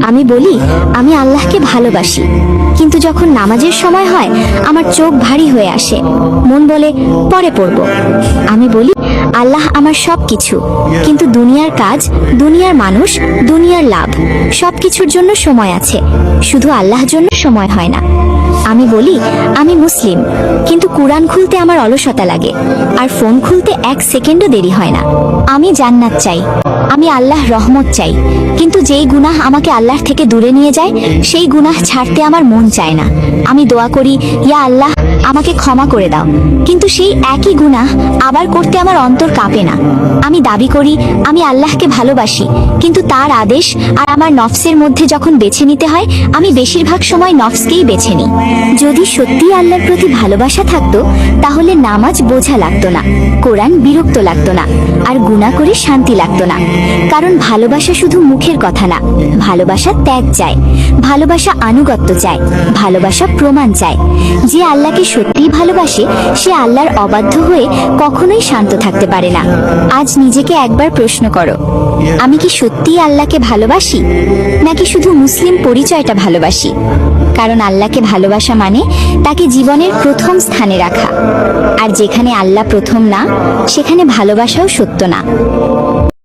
আমি বলি আমি আল্লাহকে ভালোবাসি, কিন্তু যখন নামাজের সময় হয় আমার চোখ ভারী হয়ে আসে, মন বলে পরে পড়ব। আমি বলি আল্লাহ আমার সব কিছু, কিন্তু দুনিয়ার কাজ, দুনিয়ার মানুষ, দুনিয়ার লাভ সবকিছুর জন্য সময় আছে, শুধু আল্লাহর জন্য সময় হয় না। আমি বলি আমি মুসলিম, কিন্তু কুরআন খুলতে আমার অলসতা লাগে, আর ফোন খুলতে 1 সেকেন্ডও দেরি হয় না। আমি জান্নাত চাই, আমি আল্লাহ রহমত চাই, কিন্তু যেই গুনাহ আমাকে আল্লাহর থেকে দূরে নিয়ে যায় সেই গুনাহ ছাড়তে আমার মন চায় না। আমি দোয়া করি ইয়া আল্লাহ আমাকে ক্ষমা করে দাও, কিন্তু সেই একই গুনাহ আবার করতে আমার অন্তর কাঁপে না। আমি দাবি করি আমি আল্লাহকে ভালোবাসি, কিন্তু তার আদেশ আর আমার নফসের মধ্যে যখন বেছে নিতে হয় আমি বেশিরভাগ সময় নফসকেই বেছে নিই। যদি সত্যি আল্লাহর প্রতি ভালোবাসা থাকতো তাহলে নামাজ বোঝা লাগতো না, কোরআন বিরক্ত লাগতো না, আর গুনাহ করে শান্তি লাগতো না। কারণ ভালোবাসা শুধু মুখের কথা না, ভালোবাসা ত্যাগ চায়, ভালোবাসা আনুগত্য চায়, ভালোবাসা প্রমাণ চায়। যে আল্লাহকে সত্যিই ভালোবাসে সে আল্লাহর অবাধ্য হয়ে কখনোই শান্ত থাকতে পারে না। আজ নিজেকে একবার প্রশ্ন করো, আমি কি সত্যিই আল্লাহকে ভালোবাসি, নাকি শুধু মুসলিম পরিচয়টা ভালোবাসি? কারণ আল্লাহকে ভালোবাসা মানে তাকে জীবনের প্রথম স্থানে রাখা, আর যেখানে আল্লাহ প্রথম না সেখানে ভালোবাসাও সত্য না।